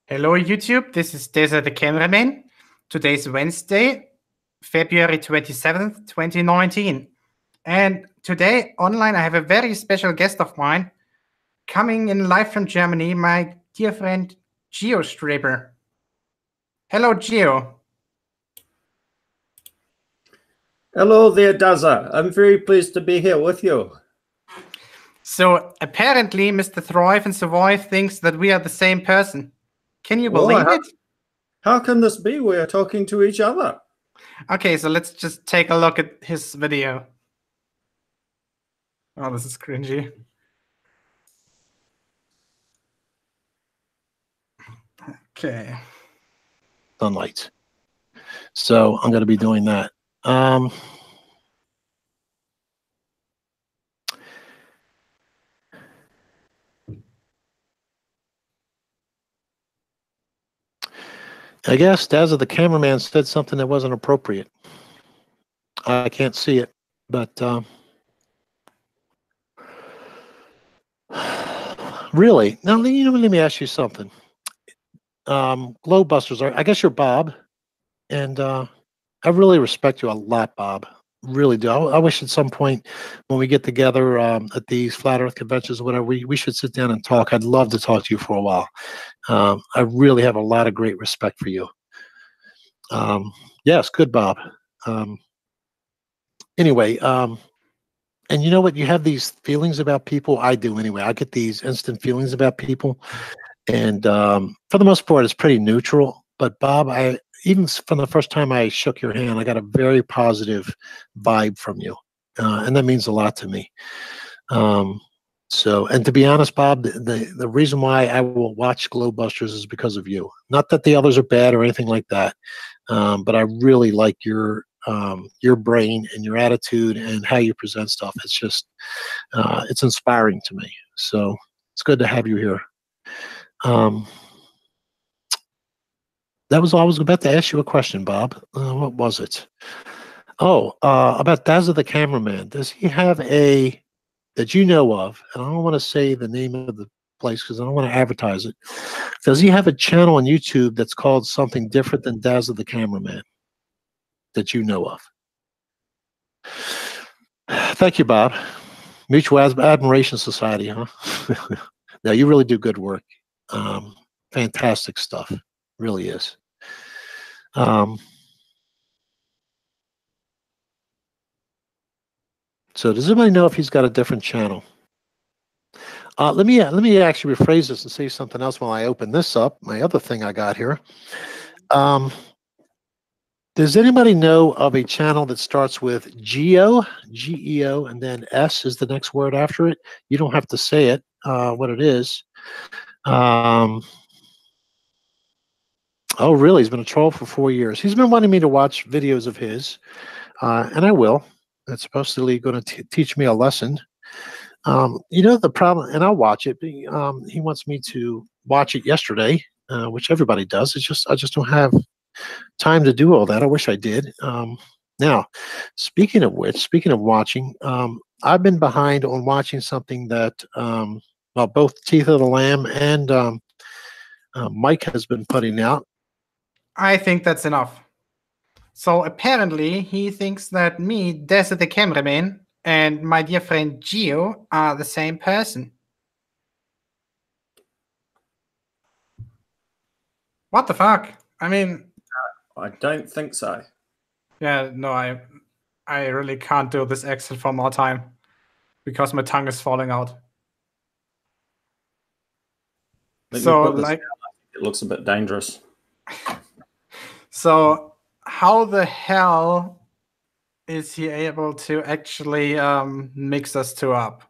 Hello YouTube, this is Dazza the cameraman. Today is Wednesday, February 27th, 2019. And today online I have a very special guest of mine coming in live from Germany, my dear friend Geo Straber. Hello Geo. Hello there, Dazza. I'm very pleased to be here with you. So apparently Mr. Thrive and Survive thinks that we are the same person. Can you believe it? How can this be? We are talking to each other. Okay, so let's just take a look at his video. Oh, this is cringy. Okay. Sunlight. So I'm going to be doing that. I guess Dazza the cameraman said something that wasn't appropriate. I can't see it, but really, now let me ask you something. Glowbusters I guess you're Bob, and I really respect you a lot, Bob. Really do. I wish at some point when we get together at these flat Earth conventions or whatever, we should sit down and talk. I'd love to talk to you for a while. I really have a lot of great respect for you. Yes, good, Bob. Anyway, and you know what? You have these feelings about people. I do anyway. I get these instant feelings about people, and for the most part, it's pretty neutral. But Bob, even from the first time I shook your hand, I got a very positive vibe from you, and that means a lot to me. So, and to be honest, Bob, the reason why I will watch Glowbusters is because of you. Not that the others are bad or anything like that, but I really like your brain and your attitude and how you present stuff. It's just, it's inspiring to me. So it's good to have you here. That was all. I was about to ask you a question, Bob. What was it? Oh, about Dazza the cameraman. Does he have a, that you know of, and I don't want to say the name of the place because I don't want to advertise it. Does he have a channel on YouTube that's called something different than Dazza the cameraman that you know of? Thank you, Bob. Mutual Admiration Society, huh? No, you really do good work. Fantastic stuff. Really is. So does anybody know if he's got a different channel? Let me actually rephrase this and say something else while I open this up. My other thing I got here. Does anybody know of a channel that starts with Geo, G-E-O, and then S is the next word after it? You don't have to say it, what it is. Oh, really? He's been a troll for 4 years. He's been wanting me to watch videos of his, and I will. It's supposedly going to teach me a lesson. You know, the problem, and I'll watch it. He wants me to watch it yesterday, which everybody does. It's just I just don't have time to do all that. I wish I did. Now, speaking of which, speaking of watching, I've been behind on watching something that, well, both Teeth of the Lamb and Mike has been putting out. I think that's enough. So apparently he thinks that me, Dazza the cameraman, and my dear friend Geo are the same person. What the fuck? I mean, I don't think so. Yeah, no, I really can't do this accent for more time because my tongue is falling out. So like, it looks a bit dangerous. So how the hell is he able to actually mix us two up?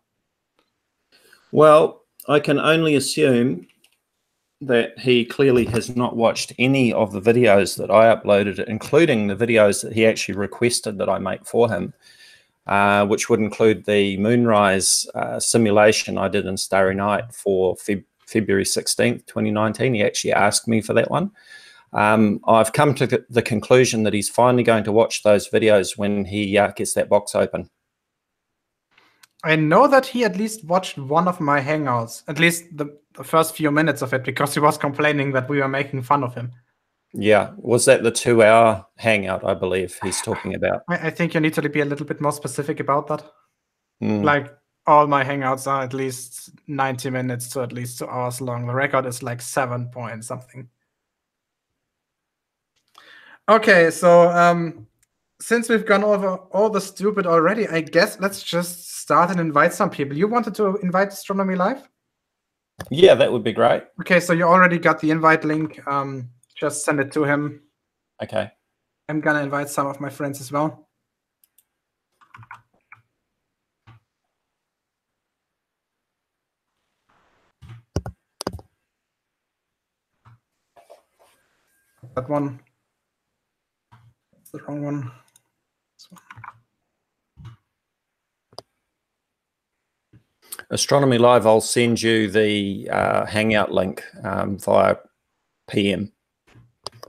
Well, I can only assume that he clearly has not watched any of the videos that I uploaded, including the videos that he actually requested that I make for him, which would include the moonrise simulation I did in Starry Night for February 16th, 2019. He actually asked me for that one. I've come to the conclusion that he's finally going to watch those videos when he gets that box open. I know that he at least watched one of my hangouts, at least the first few minutes of it, because he was complaining that we were making fun of him. Yeah, was that the 2-hour hangout? I believe he's talking about. I think you need to be a little bit more specific about that. Mm. Like, all my hangouts are at least 90 minutes to at least 2 hours long. The record is like 7 point something. Okay, so since we've gone over all the stupid already, I guess let's just start and invite some people. You wanted to invite Astronomy Live? Yeah, that would be great. Okay, so you already got the invite link. Just send it to him. Okay. I'm gonna invite some of my friends as well. That one. That's the wrong one. This one. Astronomy Live, I'll send you the Hangout link via PM.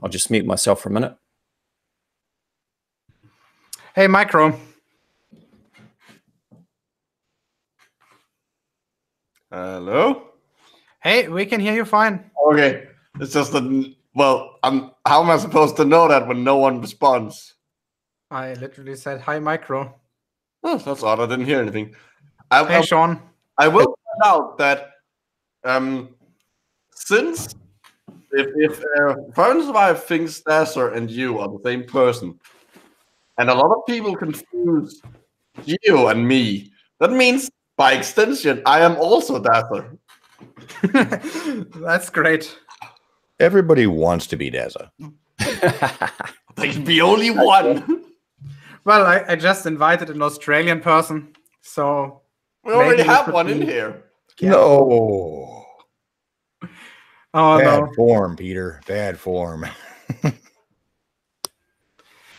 I'll just mute myself for a minute. Hey, Micro. Hello? Hey, we can hear you fine. Okay. It's just that, well, how am I supposed to know that when no one responds? I literally said, hi, Micro. Oh, that's odd. I didn't hear anything. Hey, Sean. I will point out that since if MrThriveAndSurvive thinks Dazza and you are the same person, and a lot of people confuse you and me, that means by extension I am also Dazza. That's great. Everybody wants to be Dazza. There can be only one. Well, I just invited an Australian person, so We already maybe we have could one in be- here. Yeah. No. Oh, Bad no. form, Peter. Bad form.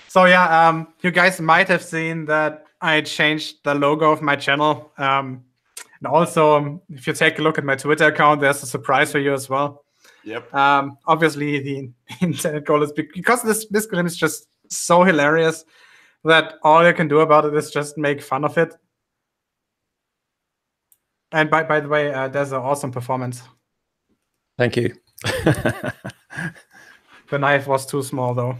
So yeah, you guys might have seen that I changed the logo of my channel. And also, if you take a look at my Twitter account, there's a surprise for you as well. Yep. Obviously, the intended goal is because this game is just so hilarious that all you can do about it is just make fun of it. And by the way, there's an awesome performance. Thank you. The knife was too small, though.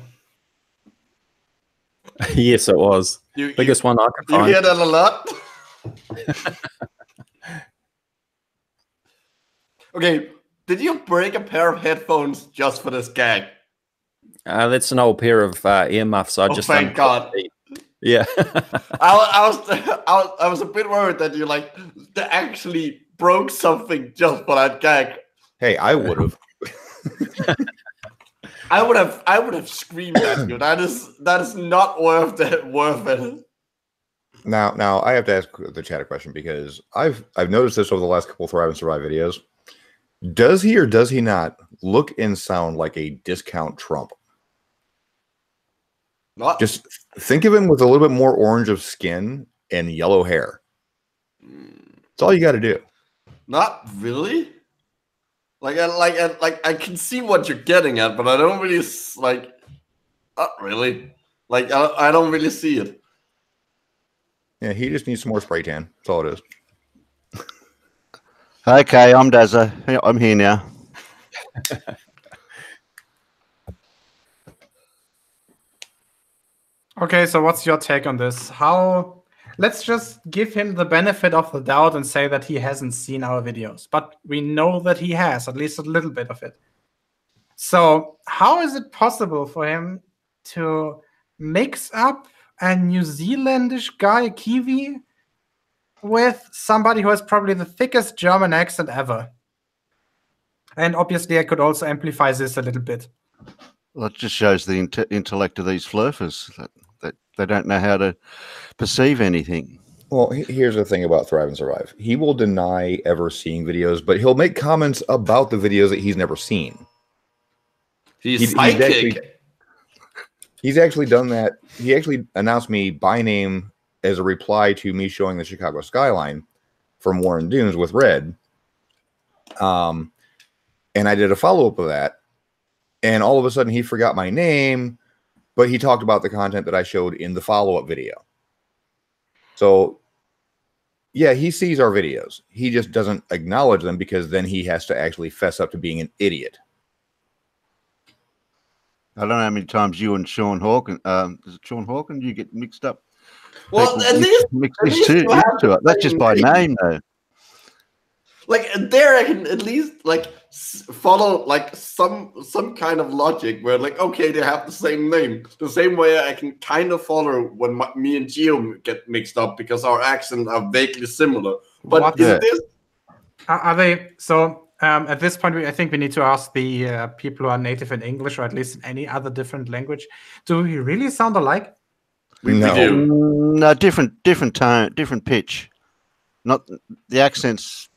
Yes, it was. Biggest one I could You find. hear that a lot? Okay, did you break a pair of headphones just for this gag? That's an old pair of earmuffs. I just thank God. Yeah. I was a bit worried that you actually broke something just for that gag. Hey, I would have. I would have screamed at you. That is not worth it. Now I have to ask the chat a question because I've noticed this over the last couple of Thrive and Survive videos. Does he or does he not look and sound like a discount Trump? Not Just think of him with a little bit more orange of skin and yellow hair. That's all you got to do. Not really. I can see what you're getting at, but I don't really not really. I don't really see it. Yeah, he just needs some more spray tan. That's all it is. Okay, I'm Dazza. I'm here now. Okay, so what's your take on this? Let's just give him the benefit of the doubt and say that he hasn't seen our videos, but we know that he has, at least a little bit of it. So how is it possible for him to mix up a New Zealandish guy, Kiwi, with somebody who has probably the thickest German accent ever? And obviously I could also amplify this a little bit. Well, it just shows the intellect of these flurfers, that they don't know how to perceive anything. Well, here's the thing about Thrive and Survive. He will deny ever seeing videos, but he'll make comments about the videos that he's never seen. He's psychic. He's actually done that. He actually announced me by name as a reply to me showing the Chicago skyline from Warren Dunes with red. And I did a follow-up of that. And all of a sudden he forgot my name, but he talked about the content that I showed in the follow-up video. So Yeah, he sees our videos. He just doesn't acknowledge them because then he has to actually fess up to being an idiot. I don't know how many times you and Sean Hawkins, is it Sean Hawkins, you get mixed up? Well, People at least used you have to it. That's just by name, though. Like there, I can at least like follow like some kind of logic where like okay, they have the same name. The same way I can kind of follow when me and Geo get mixed up because our accents are vaguely similar. But What? is this? Are they so? At this point, I think we need to ask the people who are native in English or at least in any other different language. Do we really sound alike? We No. do. No, different tone, different pitch. Not the accent's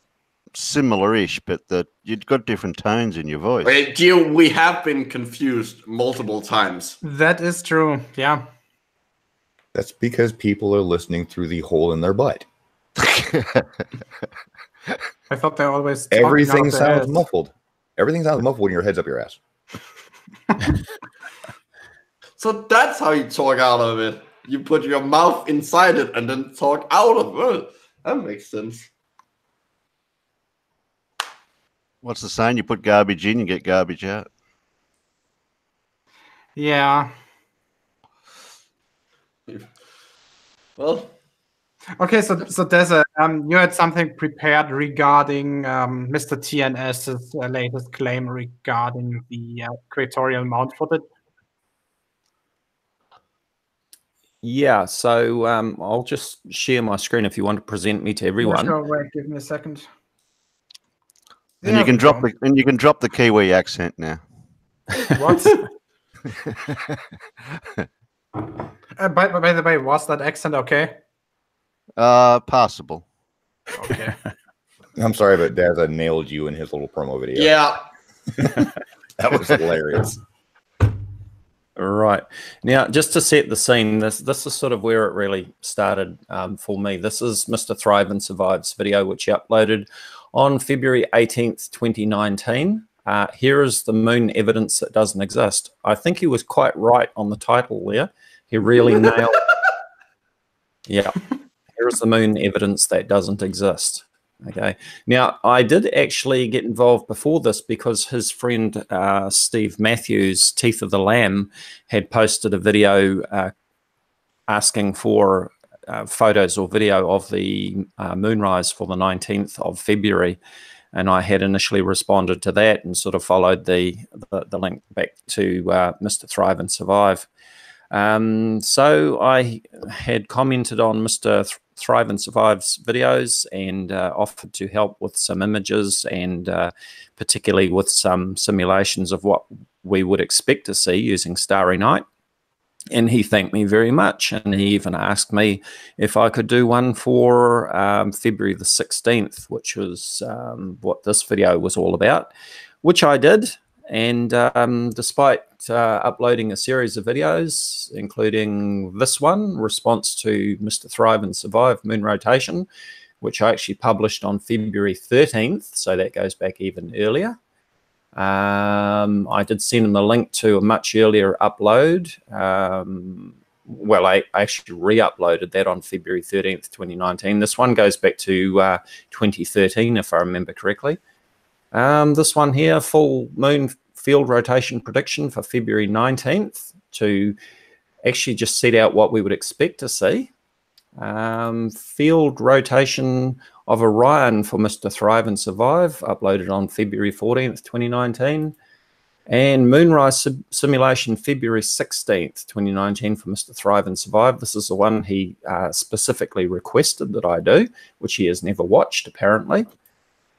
similar-ish, but you've got different tones in your voice. Okay, Geo, we have been confused multiple times. That is true. Yeah. That's because people are listening through the hole in their butt. I thought they always Everything sounds muffled. Everything sounds muffled when your head's up your ass. So that's how you talk out of it. You put your mouth inside it and then talk out of it. That makes sense. What's the saying? You put garbage in, you get garbage out. Yeah. Well, okay. So Dazza, you had something prepared regarding Mr. TNS's latest claim regarding the Equatorial mount footage. Yeah, so I'll just share my screen if you want to present me to everyone. Sure, wait, give me a second. And you can drop the Kiwi accent now. What? By the way, was that accent okay? Passable. Okay. I'm sorry, but Dazza nailed you in his little promo video. yeah. That was hilarious. Right. Now, just to set the scene, this is sort of where it really started for me. This is Mr. Thrive and Survive's video, which he uploaded on February 18th, 2019. Here is the moon evidence that doesn't exist. I think he was quite right on the title there. He really nailed Yeah. Here's the moon evidence that doesn't exist. Okay. Now, I did actually get involved before this because his friend Steve Matthews, Teeth of the Lamb, had posted a video asking for photos or video of the moonrise for the 19th of February. And I had initially responded to that and sort of followed the link back to Mr. Thrive and Survive. So I had commented on Mr. Thrive and Survive's videos and offered to help with some images and particularly with some simulations of what we would expect to see using Starry Night. And he thanked me very much, and he even asked me if I could do one for February the 16th, which was what this video was all about, which I did. And despite uploading a series of videos, including this one, Response to Mr. Thrive and Survive Moon Rotation, which I actually published on February 13th, so that goes back even earlier. I did send him a link to a much earlier upload. Well, I actually re-uploaded that on February 13th, 2019. This one goes back to 2013, if I remember correctly. This one here, full moon field rotation prediction for February 19th, to actually just set out what we would expect to see. Field rotation of Orion for Mr. Thrive and Survive, uploaded on February 14th, 2019. And moonrise simulation February 16th, 2019 for Mr. Thrive and Survive. This is the one he specifically requested that I do, which he has never watched apparently.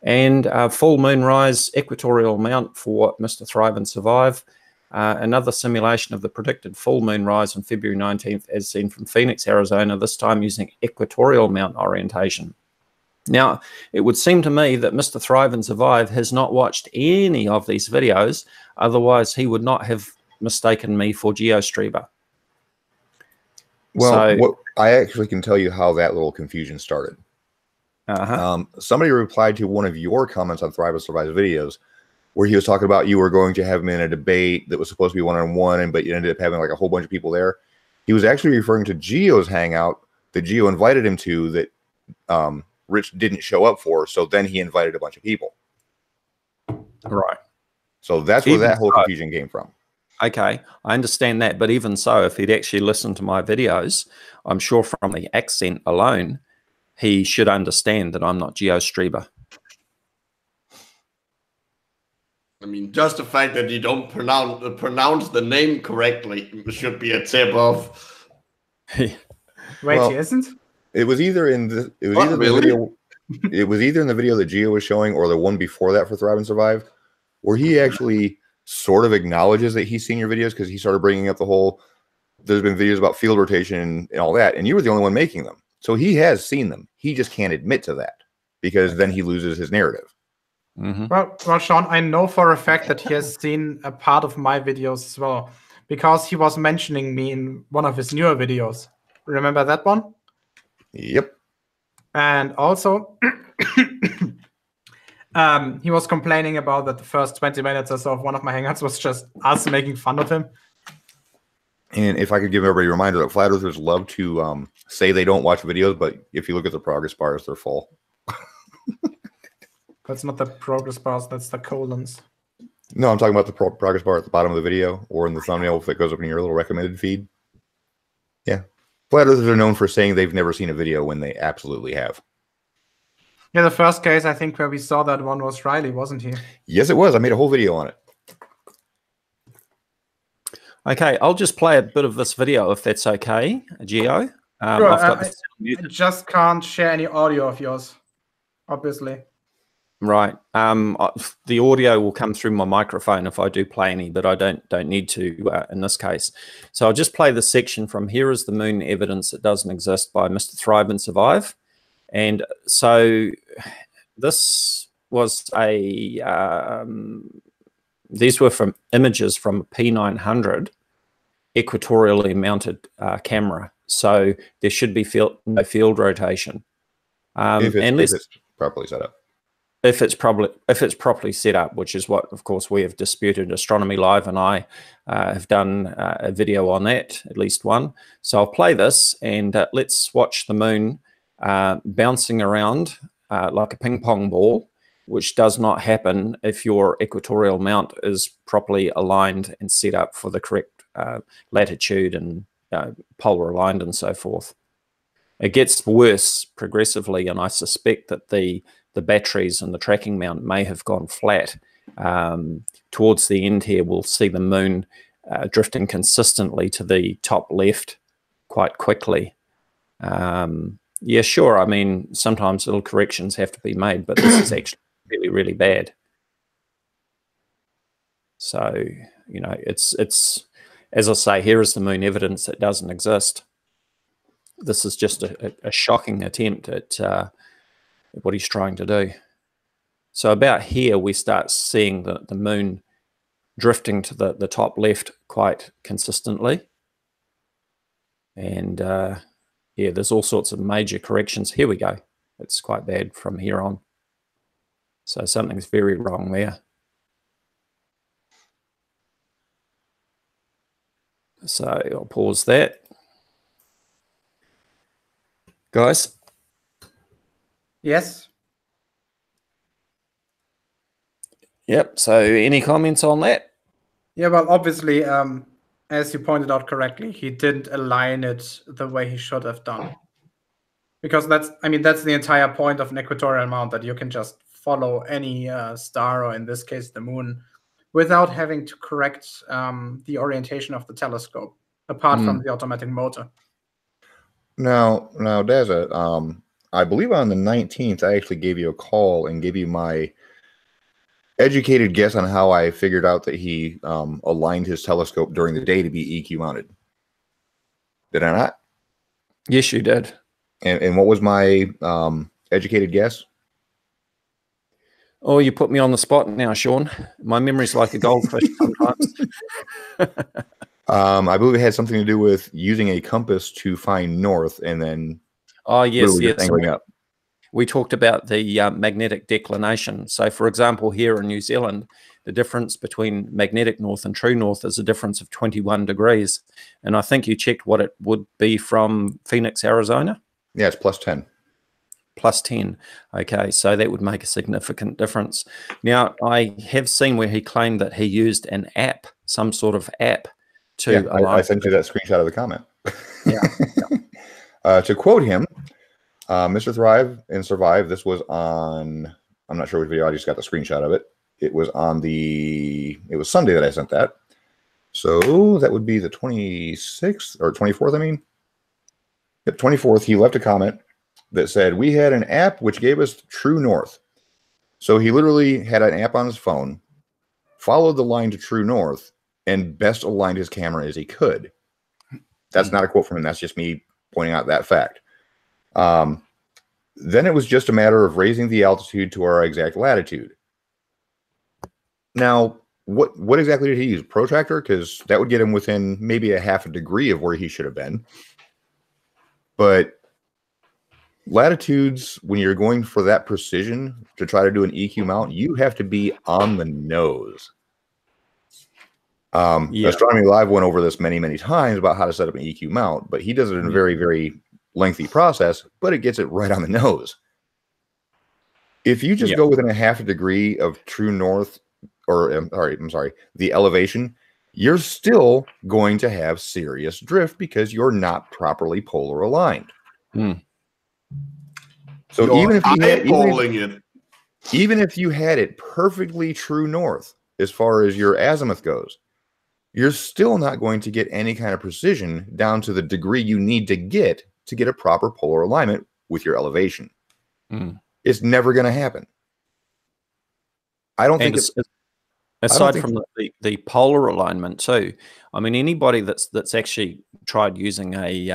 And full moonrise equatorial mount for Mr. Thrive and Survive. Another simulation of the predicted full moon rise on February 19th as seen from Phoenix, Arizona, this time using equatorial mount orientation. Now, it would seem to me that Mr. Thrive and Survive has not watched any of these videos, otherwise he would not have mistaken me for GeoStreamer. Well, what I actually can tell you how that little confusion started. Somebody replied to one of your comments on Thrive and Survive's videos where he was talking about you were going to have him in a debate that was supposed to be one-on-one, but you ended up having like a whole bunch of people there. He was actually referring to Geo's hangout that Geo invited him to, that Rich didn't show up for. So then he invited a bunch of people. Right. So that's where Even that whole so, confusion came from. Okay, I understand that. But even so, if he'd actually listened to my videos, I'm sure from the accent alone, he should understand that I'm not GeoStreber. I mean, just the fact that you don't pronounce the name correctly should be a tip of. Wait, Well, he isn't? It was either in the Really? video. It was either in the video that Geo was showing or the one before that for Thrive and Survive, where he actually sort of acknowledges that he's seen your videos because he started bringing up the whole. There's been videos about field rotation and all that, and you were the only one making them. So he has seen them. He just can't admit to that because then he loses his narrative. Mm-hmm. Well, Sean, I know for a fact that he has seen a part of my videos as well, because he was mentioning me in one of his newer videos. Remember that one? Yep. And also, he was complaining about that the first 20 minutes or so of one of my hangouts was just us making fun of him. And if I could give everybody a reminder that flat earthers love to say they don't watch videos, but if you look at the progress bars, they're full. That's not the progress bars, that's the colons. No, I'm talking about the progress bar at the bottom of the video or in the thumbnail if it goes up in your little recommended feed. Yeah. Flat earthers are known for saying they've never seen a video when they absolutely have. Yeah, the first case I think where we saw that one was Riley, wasn't he? Yes, it was. I made a whole video on it. Okay, I'll just play a bit of this video if that's okay, Geo. Sure, I've got I just can't share any audio of yours, obviously. Right. The audio will come through my microphone if I do play any, but I don't need to in this case. So I'll just play the section from "Here is the Moon Evidence It Doesn't Exist" by Mr. Thrive and Survive. And so this was these were from images from a P900 equatorially mounted camera. So there should be no field rotation. If it's properly set up. If it's properly set up, which is what, of course, we have disputed. Astronomy Live and I have done a video on that, at least one. So I'll play this and let's watch the moon bouncing around like a ping pong ball, which does not happen if your equatorial mount is properly aligned and set up for the correct latitude and polar aligned and so forth. It gets worse progressively, and I suspect that the batteries and the tracking mount may have gone flat. Towards the end here, we'll see the moon drifting consistently to the top left quite quickly. Yeah, sure. I mean, sometimes little corrections have to be made, but this is actually really, really bad. So, you know, it's as I say, here is the moon evidence that doesn't exist. This is just a shocking attempt at what he's trying to do. So about here, we start seeing the moon drifting to the top left quite consistently. And yeah, there's all sorts of major corrections. Here we go. It's quite bad from here on. So something's very wrong there. So I'll pause that. Guys? Yes. Yep. So any comments on that? Yeah, well, obviously, as you pointed out correctly, he didn't align it the way he should have done. Because that's the entire point of an equatorial mount, that you can just follow any star, or in this case, the moon, without having to correct the orientation of the telescope, apart from the automatic motor. Now, Dazza, I believe on the 19th, I actually gave you a call and gave you my educated guess on how I figured out that he aligned his telescope during the day to be EQ mounted. Did I not? Yes, you did. And what was my educated guess? Oh, you put me on the spot now, Sean. My memory's like a goldfish sometimes. I believe it had something to do with using a compass to find north and then angling up. We talked about the magnetic declination. So, for example, here in New Zealand, the difference between magnetic north and true north is a difference of 21 degrees. And I think you checked what it would be from Phoenix, Arizona. Yeah, it's plus 10. Plus 10. Okay, so that would make a significant difference. Now, I have seen where he claimed that he used an app, some sort of app, to I sent you that screenshot of the comment. Yeah. To quote him, Mr. Thrive and Survive, this was on, I'm not sure which video, I just got the screenshot of it. It was Sunday that I sent that. So that would be the 26th or 24th, I mean. Yep, 24th, he left a comment that said, we had an app which gave us true north. So he literally had an app on his phone, followed the line to true north, and best aligned his camera as he could. That's not a quote from him. That's just me pointing out that fact. Then it was just a matter of raising the altitude to our exact latitude. Now, what exactly did he use? Protractor? Because that would get him within maybe a half a degree of where he should have been. But latitudes, when you're going for that precision to try to do an EQ mount, you have to be on the nose. Astronomy Live went over this many, many times about how to set up an EQ mount, but he does it in a very, very lengthy process, but it gets it right on the nose. If you just go within a half a degree of true north, or I'm sorry, the elevation, you're still going to have serious drift because you're not properly polar aligned. So even if you had it perfectly true north as far as your azimuth goes, you're still not going to get any kind of precision down to the degree you need to get a proper polar alignment with your elevation. It's never going to happen. I don't think it's... Aside from the polar alignment too, I mean, anybody that's actually tried using a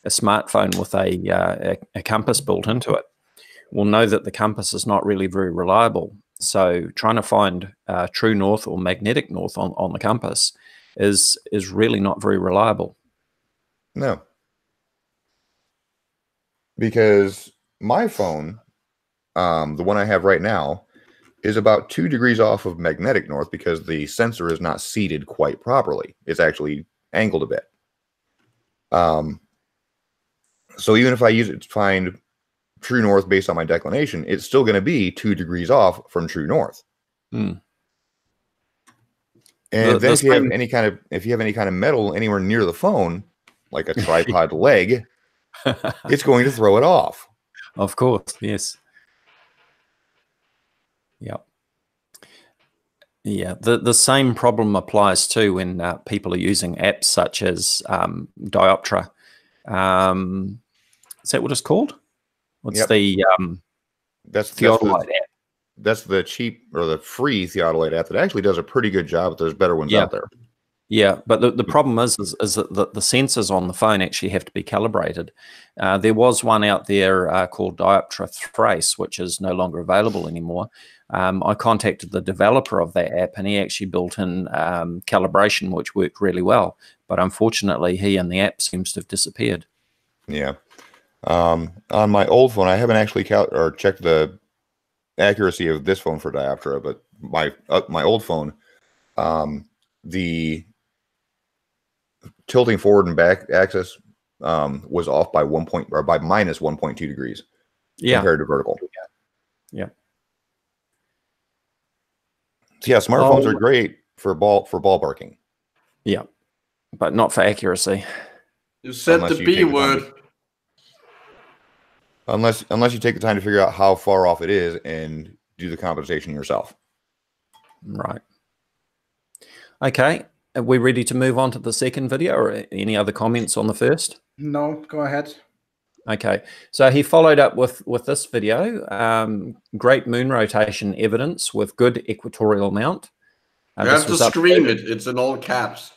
smartphone with a compass built into it will know that the compass is not really very reliable. So trying to find true north or magnetic north on the compass is really not very reliable. No. Because my phone, the one I have right now, is about 2 degrees off of magnetic north because the sensor is not seated quite properly. It's actually angled a bit. So even if I use it to find true north based on my declination, it's still going to be 2 degrees off from true north. And then if you have any kind of metal anywhere near the phone, like a tripod leg, it's going to throw it off. Of course, yes. Yeah, the same problem applies too when people are using apps such as Dioptra. Is that what it's called? What's that's the theodolite app? That's the cheap or the free theodolite app that actually does a pretty good job, but there's better ones out there. Yeah, but the problem is that the sensors on the phone actually have to be calibrated. There was one out there called Dioptra Thrace, which is no longer available anymore. I contacted the developer of that app, and he actually built in calibration, which worked really well. But unfortunately, he and the app seems to have disappeared. Yeah. On my old phone, I haven't actually checked the accuracy of this phone for Dioptra, but my old phone, the tilting forward and back axis was off by minus 1.2 degrees compared to vertical. Yeah. So yeah, smartphones are great for ballparking. Yeah, but not for accuracy. You said the B word. Unless you take the time to figure out how far off it is and do the compensation yourself. Right. Okay. Are we ready to move on to the second video, or any other comments on the first? No, go ahead. Okay. So he followed up with this video, great moon rotation evidence with good equatorial mount. You have to scream it. It's in all caps.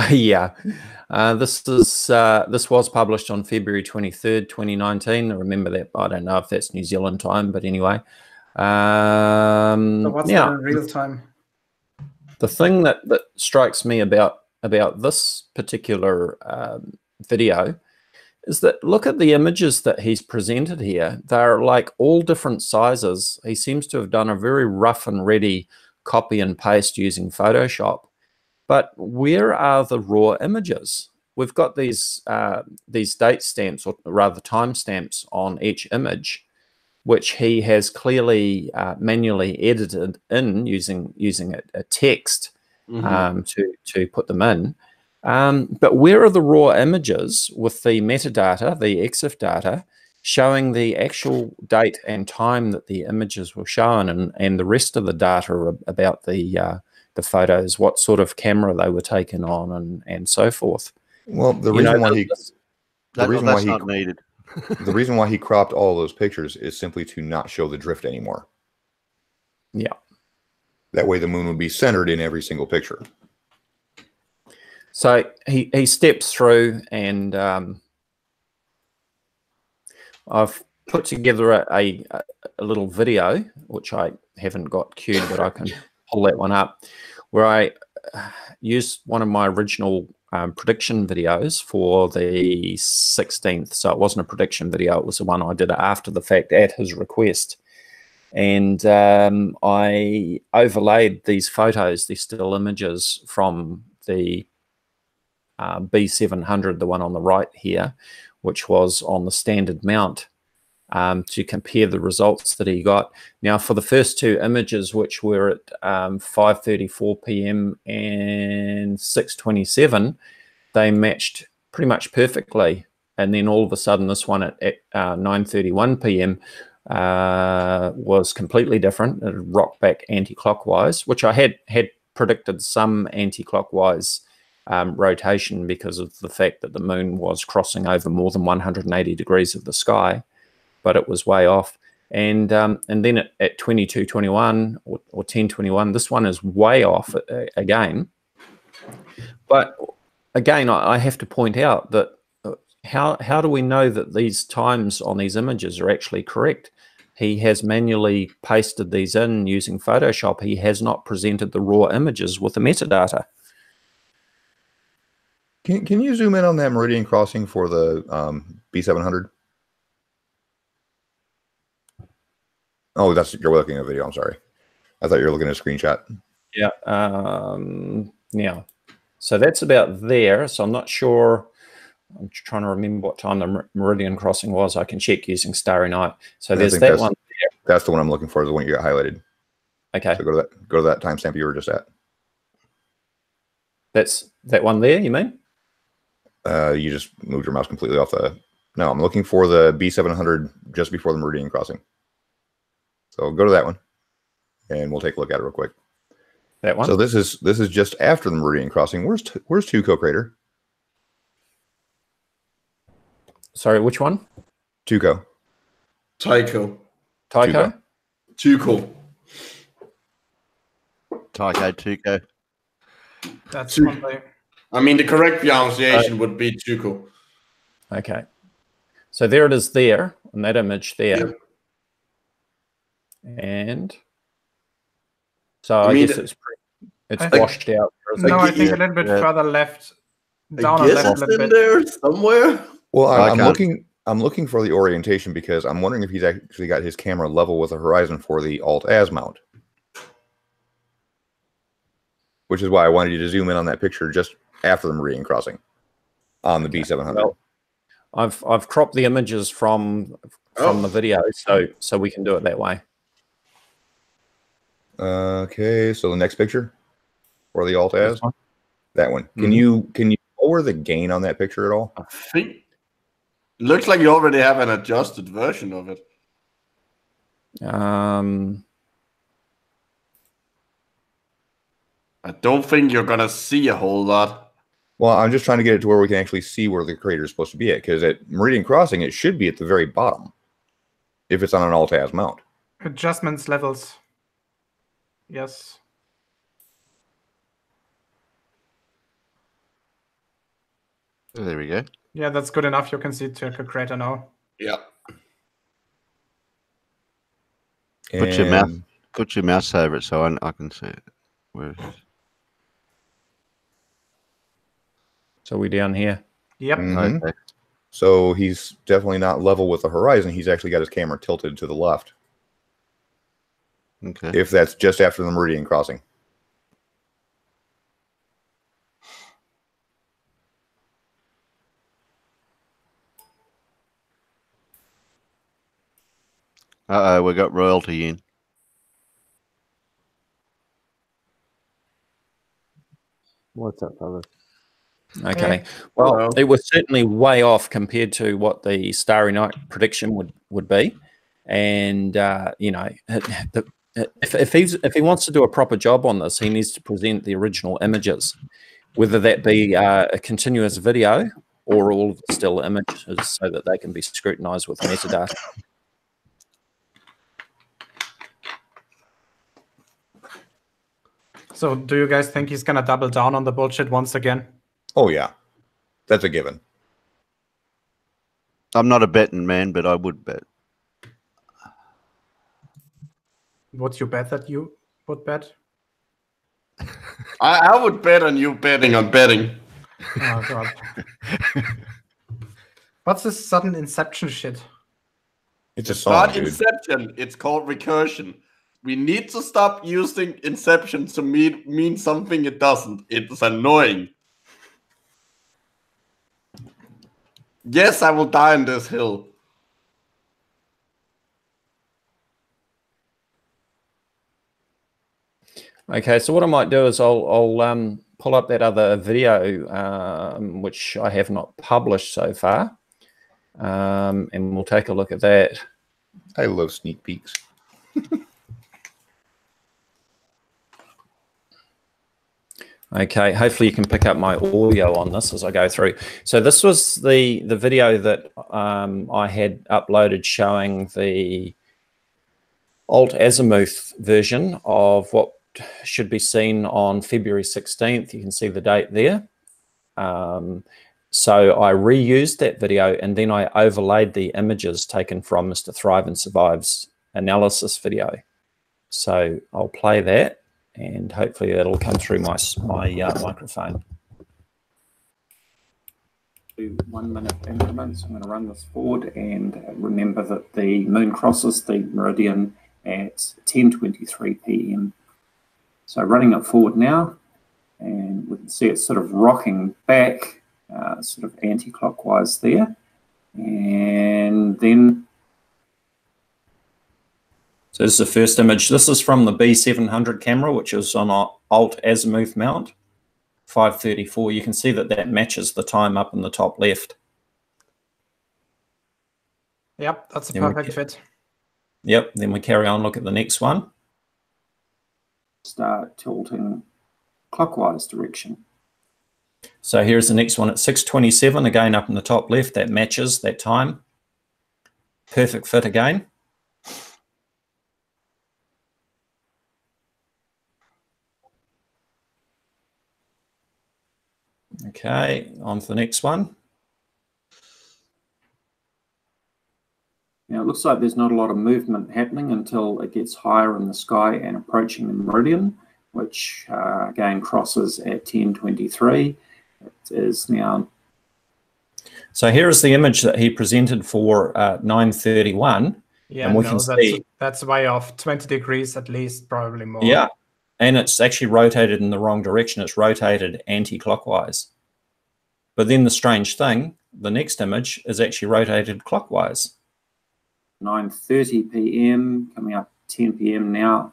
Yeah. This was published on February 23rd, 2019. Remember that. I don't know if that's New Zealand time, but anyway. So what's the real time? The thing that strikes me about this particular video is that look at the images that he's presented here. They're like all different sizes. He seems to have done a very rough and ready copy and paste using Photoshop. But where are the raw images? we've got these date stamps, or rather time stamps, on each image, which he has clearly manually edited in using a text to put them in. But where are the raw images with the metadata, the EXIF data, showing the actual date and time that the images were shown, and the rest of the data about the photos, what sort of camera they were taken on, and so forth? Well, the reason why he cropped all those pictures is simply to not show the drift anymore. Yeah. That way the moon would be centered in every single picture. So he steps through, and I've put together a little video, which I haven't got queued, but I can pull that one up, where I used one of my original prediction videos for the 16th. So it wasn't a prediction video, it was the one I did after the fact at his request. And I overlaid these photos, these still images from the B700, the one on the right here, which was on the standard mount, to compare the results that he got. Now, for the first two images, which were at 5:34 p.m. and 6:27, they matched pretty much perfectly. And then all of a sudden, this one at 9:31 p.m. Was completely different. It rocked back anti-clockwise, which I had predicted some anti-clockwise rotation because of the fact that the moon was crossing over more than 180 degrees of the sky, but it was way off. And then at 22:21 or 10:21, this one is way off again. But again, I have to point out that how do we know that these times on these images are actually correct? He has manually pasted these in using Photoshop. He has not presented the raw images with the metadata. Can you zoom in on that meridian crossing for the B700? Oh, you're looking at a video. I'm sorry. I thought you were looking at a screenshot. Yeah. Yeah. So that's about there. So I'm not sure. I'm trying to remember what time the meridian crossing was. I can check using Starry Night. So there's that one there. That's the one I'm looking for, the one you got highlighted. Okay. So go to that timestamp you were just at. That's that one there, you mean? You just moved your mouse completely off the... No, I'm looking for the B700 just before the meridian crossing. So go to that one, and we'll take a look at it real quick. That one? So this is just after the meridian crossing. Where's Tuco Crater? Sorry, which one? Tuco. Tycho. Tycho? Tuco. Tycho, Tuco. That's one way. I mean, the correct pronunciation would be Tuco. Okay. So there it is there, in that image there. Yep. And so I guess it's washed out. No, I think a little bit further left. Down I guess left it's a little in bit. there somewhere. Well, I'm looking for the orientation because I'm wondering if he's actually got his camera level with the horizon for the Alt-Az mount. Which is why I wanted you to zoom in on that picture just after the meridian crossing on the B700. Well, I've cropped the images from the video, so we can do it that way. Okay, so the next picture for the Alt-Az, that one. Can you lower the gain on that picture at all? I think looks like you already have an adjusted version of it. I don't think you're gonna see a whole lot. Well, I'm just trying to get it to where we can actually see where the crater is supposed to be at, because at meridian crossing, it should be at the very bottom if it's on an Alt-Az mount. Adjustments levels. Yes. Oh, there we go. Yeah, that's good enough. You can see Tuco Crater now. Yeah. Put your mouse over it so I can see it. Where is it? So we're down here. Yep. Okay. So he's definitely not level with the horizon. He's actually got his camera tilted to the left. Okay. If that's just after the meridian crossing. Uh-oh, we got royalty in. What's up, brother? Okay. Well, Hello. it was certainly way off compared to what the Starry Night prediction would be, and you know, if he wants to do a proper job on this, he needs to present the original images, whether that be a continuous video or all of the still images, so that they can be scrutinized with metadata. So do you guys think he's gonna double down on the bullshit once again? Oh yeah, that's a given. I'm not a betting man, but I would bet. Would you bet that you would bet? I would bet on you betting on betting. Oh god. What's this sudden inception shit? It's a It's song, not dude. inception. It's called recursion. We need to stop using inception to mean something it doesn't. It's annoying. Yes, I will die on this hill. Okay, so what I might do is I'll pull up that other video, which I have not published so far, and we'll take a look at that. I love sneak peeks. Okay, hopefully you can pick up my audio on this as I go through. So this was the video that I had uploaded showing the alt azimuth version of what should be seen on February 16th. You can see the date there. So I reused that video, and then I overlaid the images taken from Mr. Thrive and Survive's analysis video. So I'll play that, and hopefully that'll come through my microphone. 1 minute increments. I'm going to run this forward, and remember that the moon crosses the meridian at 10:23 p.m. So running it forward now, and we can see it's sort of rocking back, sort of anti-clockwise there, and then. So this is the first image. This is from the B700 camera, which is on an alt azimuth mount, 5:34. You can see that that matches the time up in the top left. Yep, that's a Then we perfect fit. Yep, then we carry on, look at the next one. Start tilting clockwise direction. So here's the next one at 6:27, again up in the top left. That matches that time. Perfect fit again. Okay, on to the next one. Now it looks like there's not a lot of movement happening until it gets higher in the sky and approaching the meridian, which again crosses at 10:23. It is now. So here is the image that he presented for 9:31. Yeah, and we no, can see that's way off. 20 degrees at least, probably more. Yeah, and it's actually rotated in the wrong direction. It's rotated anti-clockwise. But then the strange thing, the next image is actually rotated clockwise. 9:30 p.m. coming up 10 p.m. now.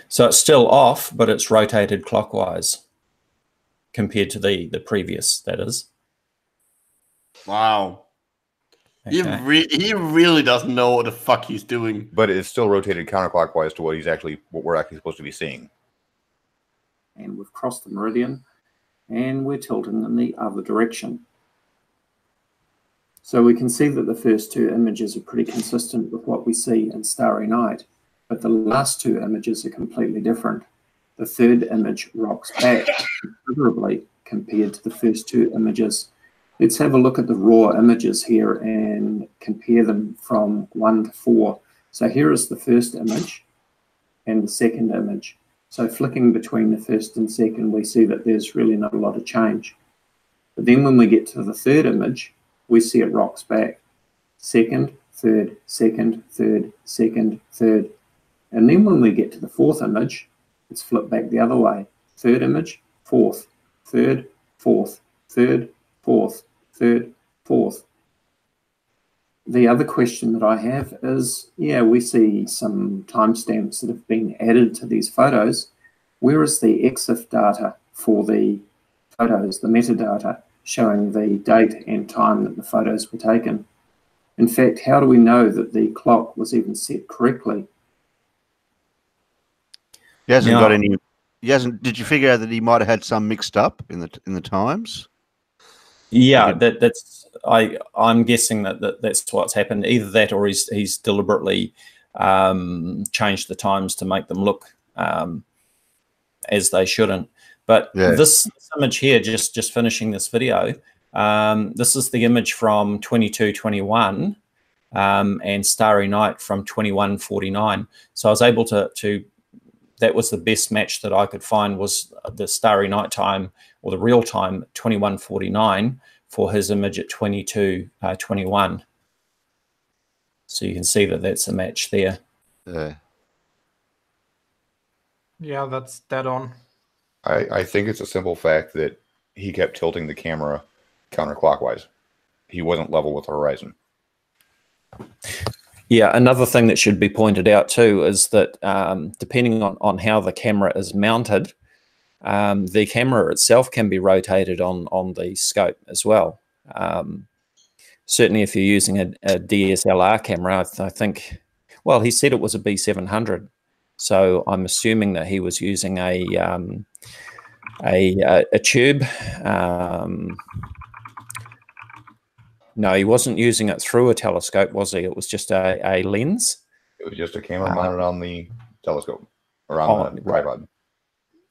So it's still off, but it's rotated clockwise compared to the previous, that is. Wow. Okay. He really doesn't know what the fuck he's doing. But it's still rotated counterclockwise to what we're actually supposed to be seeing. And we've crossed the meridian, and we're tilting in the other direction. So we can see that the first two images are pretty consistent with what we see in Starry Night, but the last two images are completely different. The third image rocks back considerably compared to the first two images. Let's have a look at the raw images here and compare them from 1 to 4. So here is the first image and the second image. So flicking between the first and second, we see that there's really not a lot of change. But then when we get to the third image, we see it rocks back. Second, third, second, third, second, third. And then when we get to the fourth image, it's flipped back the other way. Third image, fourth, third, fourth, third, fourth, third, fourth. the other question that I have is, yeah, we see some timestamps that have been added to these photos. Where is the EXIF data for the photos, the metadata, showing the date and time that the photos were taken? In fact, how do we know that the clock was even set correctly? He hasn't got any. He hasn't. Did you figure out that he might have had some mixed up in the times? Yeah, that's. I'm guessing that's what's happened. Either that, or he's deliberately changed the times to make them look as they shouldn't. But this image here, just finishing this video, this is the image from 2221 and Starry Night from 2149. So I was able to that was the best match that I could find, was the Starry Night time, or the real time, 2149, for his image at 2221. So you can see that that's a match there. Yeah, that's dead on. I think it's a simple fact that he kept tilting the camera counterclockwise. He wasn't level with the horizon. Yeah, another thing that should be pointed out too is that depending on how the camera is mounted, the camera itself can be rotated on the scope as well. Certainly if you're using a DSLR camera, I think, well, he said it was a B700. So I'm assuming that he was using a tube. No, he wasn't using it through a telescope, was he? It was just a lens. It was just a camera mounted on the telescope, or on the tripod.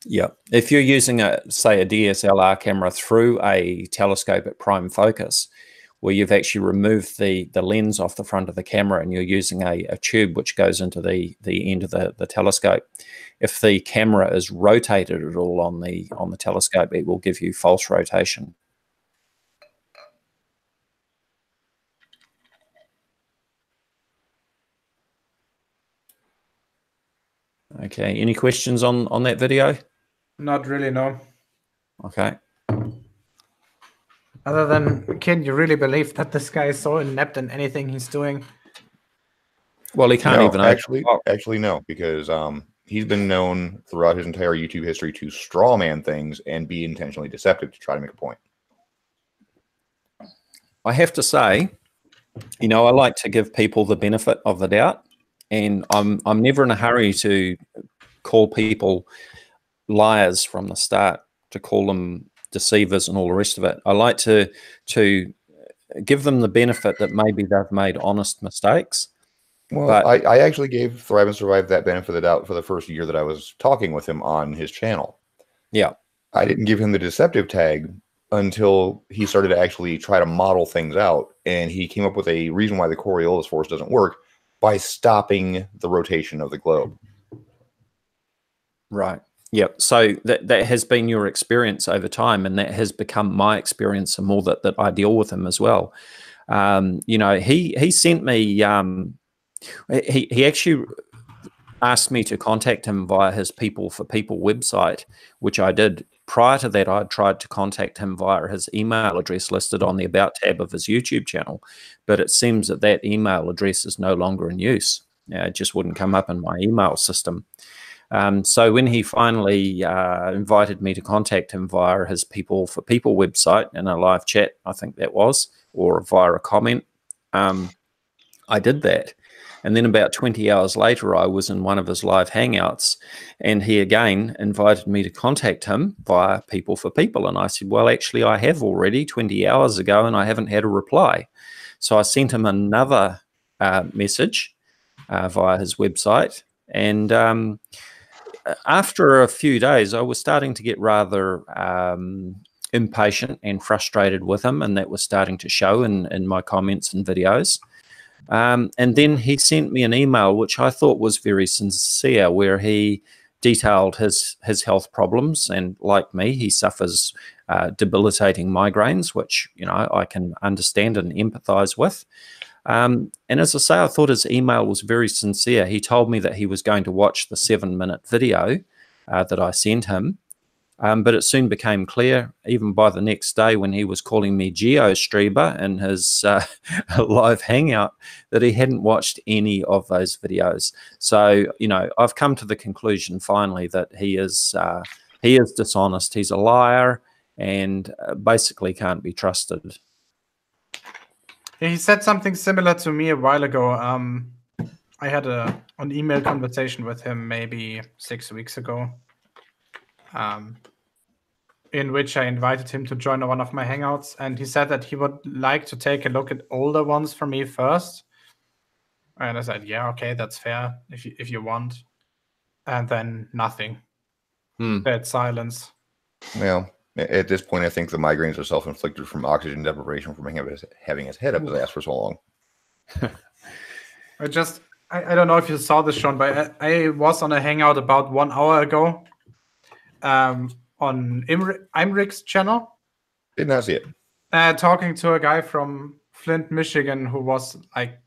Yeah. If you're using say a DSLR camera through a telescope at prime focus, where you've actually removed the lens off the front of the camera and you're using a tube which goes into the end of the telescope, if the camera is rotated at all on the telescope, it will give you false rotation. Okay, any questions on that video? Not really, no. Okay. Other than, can you really believe that this guy is so inept in anything he's doing? Well, he can't even actually no, because he's been known throughout his entire YouTube history to straw man things and be intentionally deceptive to try to make a point. I have to say, you know, I like to give people the benefit of the doubt, and I'm never in a hurry to call people liars from the start, to call them deceivers and all the rest of it. I like to give them the benefit that maybe they've made honest mistakes. Well, but I actually gave Thrive and Survive that benefit of the doubt for the first year that I was talking with him on his channel. Yeah. I didn't give him the deceptive tag until he started to actually try to model things out, and he came up with a reason why the Coriolis force doesn't work by stopping the rotation of the globe. Right. Yep. So that has been your experience over time, and that has become my experience, and more that I deal with him as well. You know, he sent me, he actually asked me to contact him via his People for People website, which I did. Prior to that, I tried to contact him via his email address listed on the About tab of his YouTube channel, but it seems that email address is no longer in use. It just wouldn't come up in my email system. So when he finally invited me to contact him via his People for People website in a live chat, I think that was, or via a comment, I did that. And then about 20 hours later, I was in one of his live hangouts, and he again invited me to contact him via People for People. And I said, well, actually, I have already 20 hours ago, and I haven't had a reply. So I sent him another message via his website. And after a few days, I was starting to get rather impatient and frustrated with him, and that was starting to show in my comments and videos. And then he sent me an email, which I thought was very sincere, where he detailed his health problems. And like me, he suffers debilitating migraines, which, you know, I can understand and empathize with. And as I say, I thought his email was very sincere. He told me that he was going to watch the 7-minute video that I sent him. But it soon became clear, even by the next day when he was calling me GeoStreamer in his live hangout, that he hadn't watched any of those videos. So, you know, I've come to the conclusion finally that he is dishonest. He's a liar and basically can't be trusted. He said something similar to me a while ago. I had an email conversation with him maybe 6 weeks ago, in which I invited him to join one of my hangouts, and he said that he would like to take a look at older ones for me first. And I said, yeah, okay, that's fair if you want. And then nothing. Dead silence. Well, at this point, I think the migraines are self-inflicted from oxygen deprivation from having his head up his ass for so long. I don't know if you saw this, Sean, but I was on a hangout about 1 hour ago on Imrik's channel. Did not see it. Talking to a guy from Flint, Michigan, who was like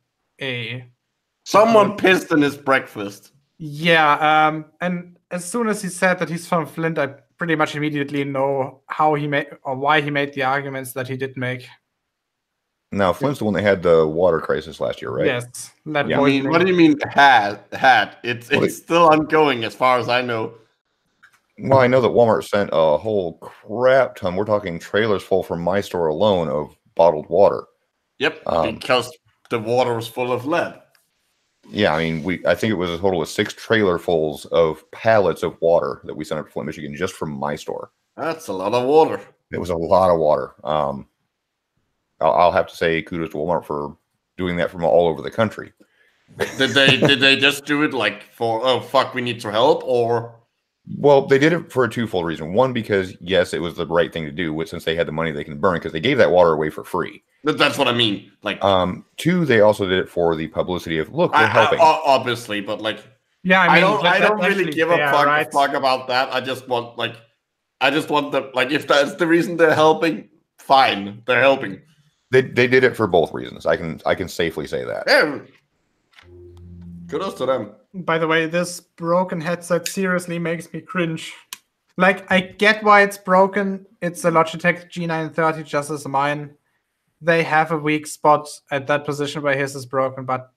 someone pissed in his breakfast. Yeah, and as soon as he said that he's from Flint, I pretty much immediately know how he made or why he made the arguments that he did make. Now, Flint's the one that had the water crisis last year, right? Yes. I mean, what do you mean had? It's still ongoing as far as I know. Well, I know that Walmart sent a whole crap ton. We're talking trailers full from my store alone of bottled water. Yep, because the water was full of lead. Yeah, I mean, I think it was a total of 6 trailerfuls of pallets of water that we sent up to Flint, Michigan, just from my store. That's a lot of water. It was a lot of water. I'll have to say kudos to Walmart for doing that from all over the country. Did they just do it like for, oh fuck, we need to help, or? Well, they did it for a twofold reason. One, because yes, it was the right thing to do, since they had the money they can burn, because they gave that water away for free. That's what I mean. Like, 2, they also did it for the publicity of, look, we're helping. Obviously, but like, yeah, I don't really give a fuck about that. I just want the, like, if that's the reason they're helping, fine, they're helping. They did it for both reasons. I can safely say that. Yeah. Kudos to them. By the way, this broken headset seriously makes me cringe. Like, I get why it's broken. It's a Logitech G930, just as mine. They have a weak spot at that position where his is broken, but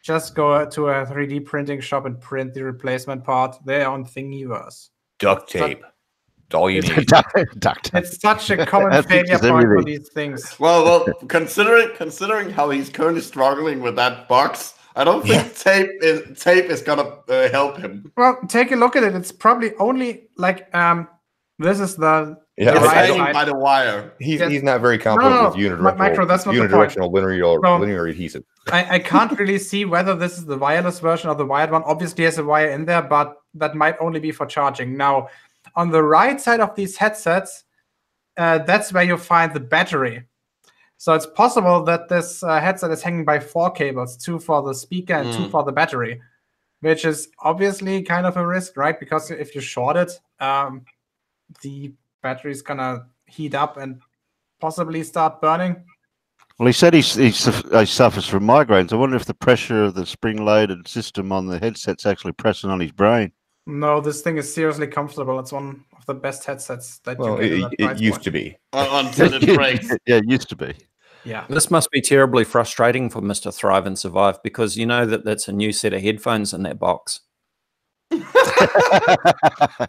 just go to a 3D printing shop and print the replacement part. They're on Thingiverse. Duct tape. That's all you need. It's such a common failure point for these things. Well, considering how he's currently struggling with that box, I don't think tape is gonna help him. Well, take a look at it. It's probably only like this is the hanging by the wire. He's not very confident with unidirectional linear adhesive. I can't really see whether this is the wireless version or the wired one. Obviously, there's a wire in there, but that might only be for charging. Now, on the right side of these headsets, that's where you find the battery. So it's possible that this headset is hanging by 4 cables, 2 for the speaker and 2 for the battery, which is obviously kind of a risk, right? Because if you short it, the battery is going to heat up and possibly start burning. Well, he said he suffers from migraines. I wonder if the pressure of the spring-loaded system on the headset's actually pressing on his brain. No, this thing is seriously comfortable. It's one of the best headsets that you get. It used to be. Until it breaks. Yeah, it used to be. Yeah. This must be terribly frustrating for Mr. Thrive and Survive, because you know that that's a new set of headphones in that box. Yeah.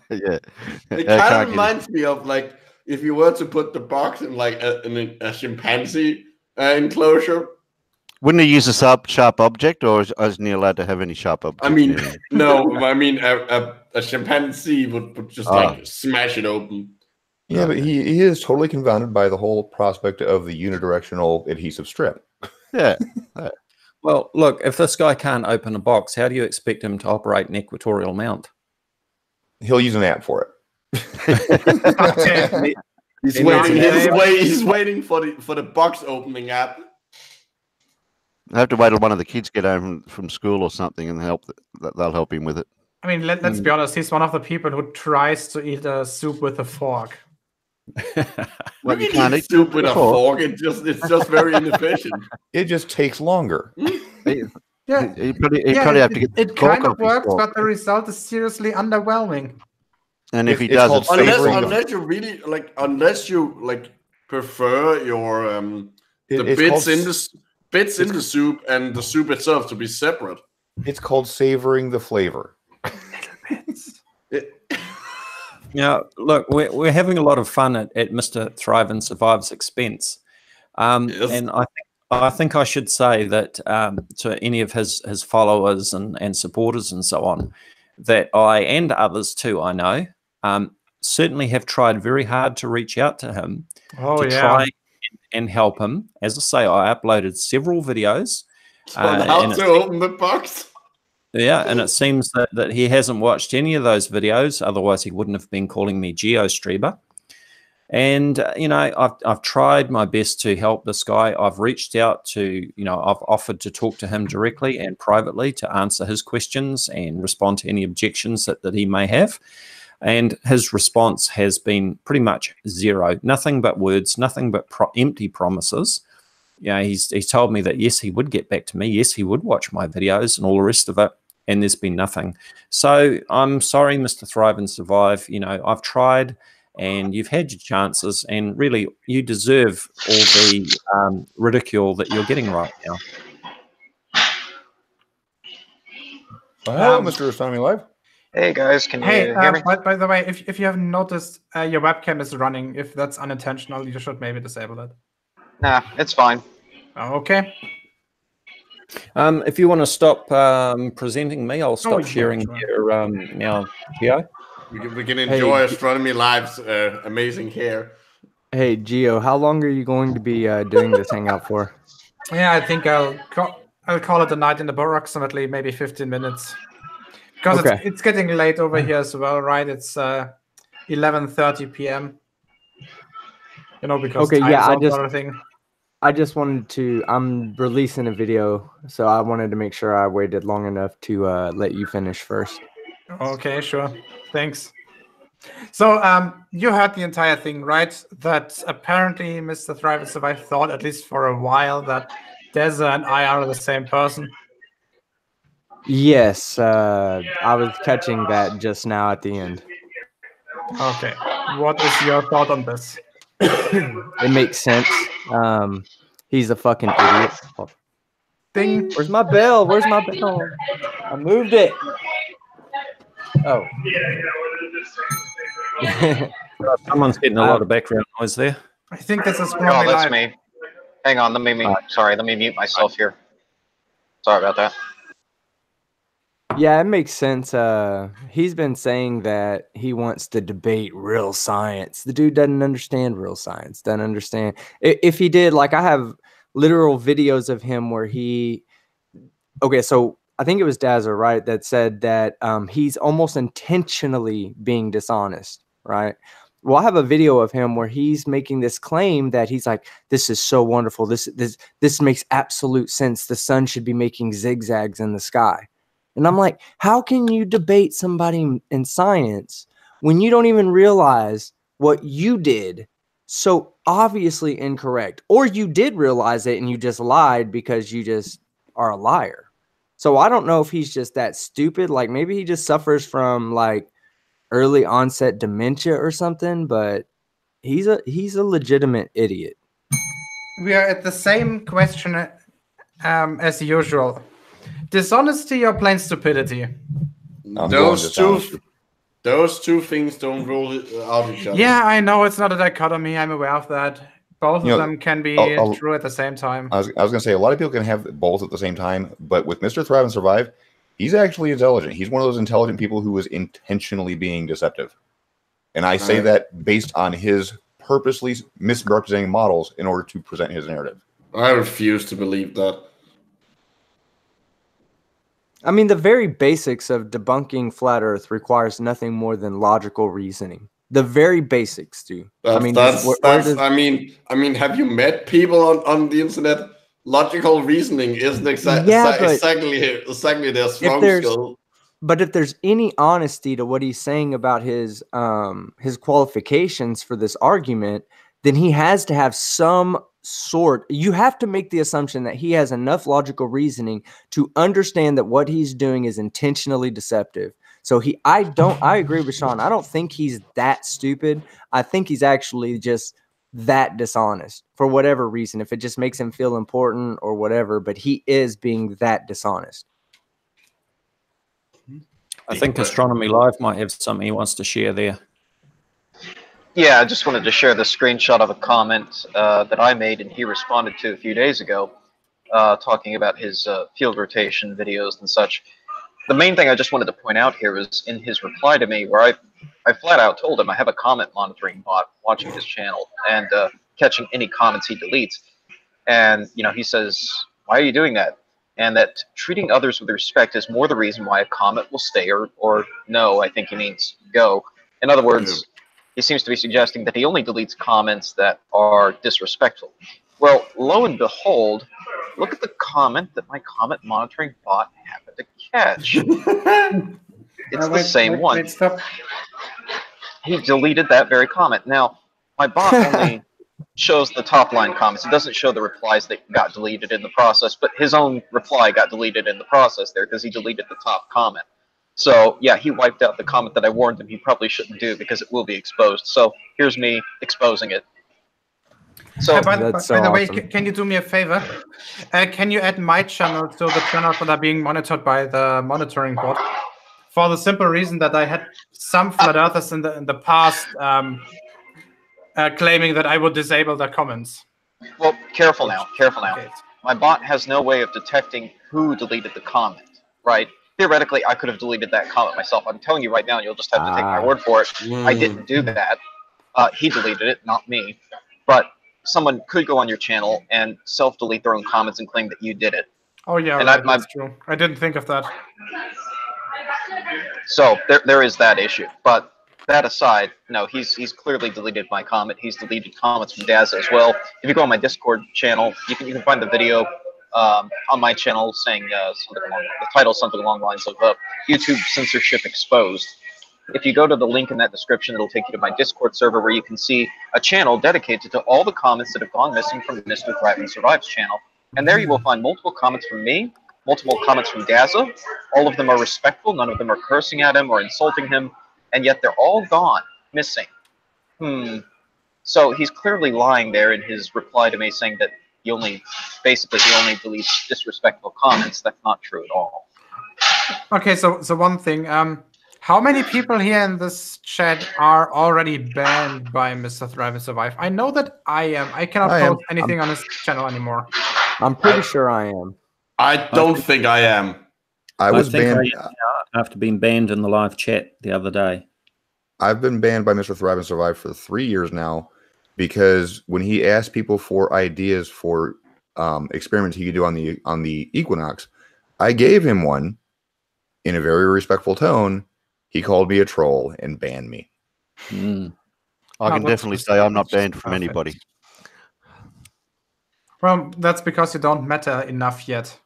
It kind of reminds me of, like, if you were to put the box in like a chimpanzee enclosure. Wouldn't he use a sharp object, or isn't he allowed to have any sharp object? I mean, no. I mean, a chimpanzee would just like smash it open. Yeah, but he is totally confounded by the whole prospect of the unidirectional adhesive strip. Yeah. Well, look, if this guy can't open a box, how do you expect him to operate an equatorial mount? He'll use an app for it. He's waiting for the box opening app. I have to wait till one of the kids get home from school or something, and they'll help him with it. I mean, let's be honest. He's one of the people who tries to eat a soup with a fork. Well, you can't eat soup with a fork. It's just very inefficient. It just takes longer. You probably have to get it kind of works, but the result is seriously underwhelming. And if he It's does, called it's savoring the- unless you really unless you prefer your the it's bits called in the bits in the soup and the soup itself to be separate. It's called savoring the flavor. Yeah, look, we're having a lot of fun at Mr. Thrive and Survive's expense, Yes. and I think I should say that to any of his followers and supporters and so on, that I and others too, I know, certainly have tried very hard to reach out to him to try and help him. As I say, I uploaded several videos. On how to open the box. Yeah, and it seems that he hasn't watched any of those videos. Otherwise, he wouldn't have been calling me GeoStreamer. And, you know, I've tried my best to help this guy. I've reached out to, you know, I've offered to talk to him directly and privately to answer his questions and respond to any objections that he may have. And his response has been pretty much zero. Nothing but words, nothing but empty promises. You know, he's told me that, yes, he would get back to me. Yes, he would watch my videos and all the rest of it. And there's been nothing. So I'm sorry, Mr. Thrive and Survive. You know, I've tried and you've had your chances. And really, you deserve all the ridicule that you're getting right now. Hello, Mr. Astronomy Live. Hey guys, can you hear me? By the way, if you haven't noticed, your webcam is running. If that's unintentional, you should maybe disable it. Nah, it's fine. Okay. If you want to stop presenting me, I'll stop sharing sure. here now, Geo. We can enjoy Astronomy Live's amazing hair. Hey, Geo, how long are you going to be doing this hangout for? Yeah, I think I'll call it a night in approximately maybe 15 minutes. Because it's getting late over here as well, right? It's 11:30 p.m. You know, because I just wanted to. I'm releasing a video, so I wanted to make sure I waited long enough to let you finish first. Okay, sure. Thanks. So, you heard the entire thing, right? That apparently Mr. Thrive and Survive thought, at least for a while, that Dazza and I are the same person. Yes, I was catching that just now at the end. Okay. What is your thought on this? It makes sense. He's a fucking idiot. Ding. Where's my bell? Where's my bell? I moved it. Oh. Someone's getting a lot of background noise there. I think this is Oh, probably that's live. me. Hang on, let me mute myself here. Sorry about that. Yeah, it makes sense. He's been saying that he wants to debate real science. The dude doesn't understand real science. Doesn't understand. If he did, like, I have literal videos of him where he. Okay, so I think it was Dazza, right, that said that he's almost intentionally being dishonest, right? Well, I have a video of him where he's making this claim that he's like, "This is so wonderful. This makes absolute sense. The sun should be making zigzags in the sky." And I'm like, how can you debate somebody in science when you don't even realize what you did so obviously incorrect? Or you did realize it and you just lied because you just are a liar. So I don't know if he's just that stupid. Like maybe he just suffers from like early onset dementia or something, but he's a legitimate idiot. We are at the same question as usual. Dishonesty or plain stupidity? Those two things don't rule out each other. Yeah, I know it's not a dichotomy. I'm aware of that. Both of them can be true at the same time. I was going to say, a lot of people can have both at the same time, but with Mr. Thrive and Survive, he's actually intelligent. He's one of those intelligent people who is intentionally being deceptive. And I say that based on his purposely misrepresenting models in order to present his narrative. I refuse to believe that. I mean, the very basics of debunking flat Earth requires nothing more than logical reasoning. The very basics, do. I mean, have you met people on the internet? Logical reasoning isn't exactly their strong skill. But if there's any honesty to what he's saying about his qualifications for this argument, then he has to have some sort. You have to make the assumption that he has enough logical reasoning to understand that what he's doing is intentionally deceptive. So I agree with Sean. I don't think he's that stupid. I think he's actually just that dishonest for whatever reason, if it just makes him feel important or whatever, but he is being that dishonest. I think Astronomy Live might have something he wants to share there. Yeah, I just wanted to share the screenshot of a comment that I made and he responded to a few days ago, talking about his field rotation videos and such. The main thing I just wanted to point out here is in his reply to me, where I flat out told him I have a comment monitoring bot watching his channel and catching any comments he deletes. And, you know, he says, why are you doing that? And that treating others with respect is more the reason why a comment will stay or no, I think he means go. In other words, he seems to be suggesting that he only deletes comments that are disrespectful. Well, lo and behold, look at the comment that my comment monitoring bot happened to catch. It's the same one. Wait, stop. He deleted that very comment. Now, my bot only shows the top line comments. It doesn't show the replies that got deleted in the process, but his own reply got deleted in the process there because he deleted the top comment. So, yeah, he wiped out the comment that I warned him he probably shouldn't do because it will be exposed. So, here's me exposing it. So, by the awesome. way, can you do me a favor? Can you add my channel to the channels that are being monitored by the monitoring bot? For the simple reason that I had some flat earthers in the past claiming that I would disable their comments. well, careful now, careful now. Okay. My bot has no way of detecting who deleted the comment, right? Theoretically, I could have deleted that comment myself. I'm telling you right now, and you'll just have to take my word for it. I didn't do that. He deleted it, not me. But someone could go on your channel and self-delete their own comments and claim that you did it. Oh yeah, And right, that's true. I didn't think of that. So there is that issue. But that aside, no, he's clearly deleted my comment. He's deleted comments from Dazza as well. If you go on my Discord channel, you can find the video on my channel saying something along the title, something along the lines of YouTube censorship exposed. If you go to the link in that description, it'll take you to my Discord server where you can see a channel dedicated to all the comments that have gone missing from MrThriveAndSurvive's channel. And there you will find multiple comments from me, multiple comments from Dazza. All of them are respectful. None of them are cursing at him or insulting him. And yet they're all gone, missing. So he's clearly lying there in his reply to me saying that he only deletes disrespectful comments. That's not true at all. Okay, so one thing. How many people here in this chat are already banned by MrThriveAndSurvive? I know that I am. I cannot post anything on his channel anymore. I'm pretty sure I am. I don't think I am. I was think banned I am now after being banned in the live chat the other day. I've been banned by MrThriveAndSurvive for 3 years now because when he asked people for ideas for experiments he could do on the equinox, I gave him one in a very respectful tone. He called me a troll and banned me. I can definitely say I'm not banned from anybody. Well, that's because you don't matter enough yet.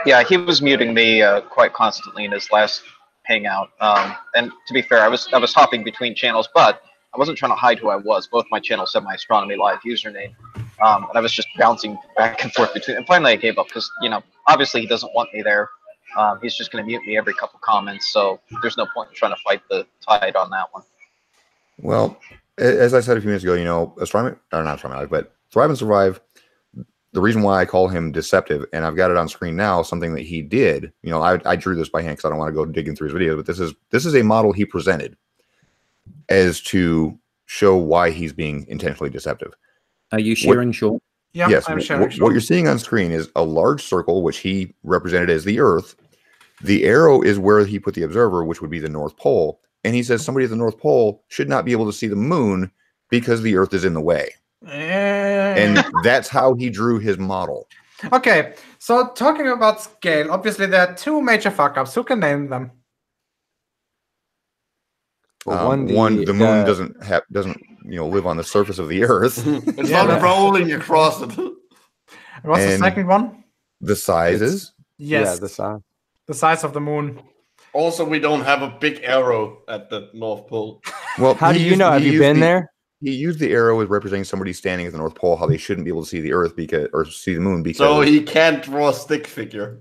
Yeah, he was muting me quite constantly in his last hangout. And to be fair, I was hopping between channels, but I wasn't trying to hide who I was. Both my channels had my Astronomy Live username. And I was just bouncing back and forth between. And finally, I gave up because, you know, obviously he doesn't want me there. He's just going to mute me every couple comments, so there's no point in trying to fight the tide on that one. Well, as I said a few minutes ago, you know, but Thrive and Survive, the reason why I call him deceptive, and I've got it on screen now, something that he did, you know, I drew this by hand because I don't want to go digging through his videos, but this is a model he presented as to show why he's being intentionally deceptive. Are you sharing, Sean? Yeah, yes. I'm sharing. What you're seeing on screen is a large circle, which he represented as the Earth. The arrow is where he put the observer, which would be the North Pole. And he says somebody at the North Pole should not be able to see the moon because the Earth is in the way. And that's how he drew his model. Okay, so talking about scale, obviously there are two major fuck-ups. Who can name them? Well, the moon doesn't live on the surface of the Earth. It's not rolling across it. What's the second one? The sizes. Yes, Yeah, the size. the size of the moon. Also, we don't have a big arrow at the North Pole. Well, How do you know? Have you been there? He used the arrow as representing somebody standing at the North Pole, how they shouldn't be able to see the Earth or see the moon because. So he can't draw a stick figure.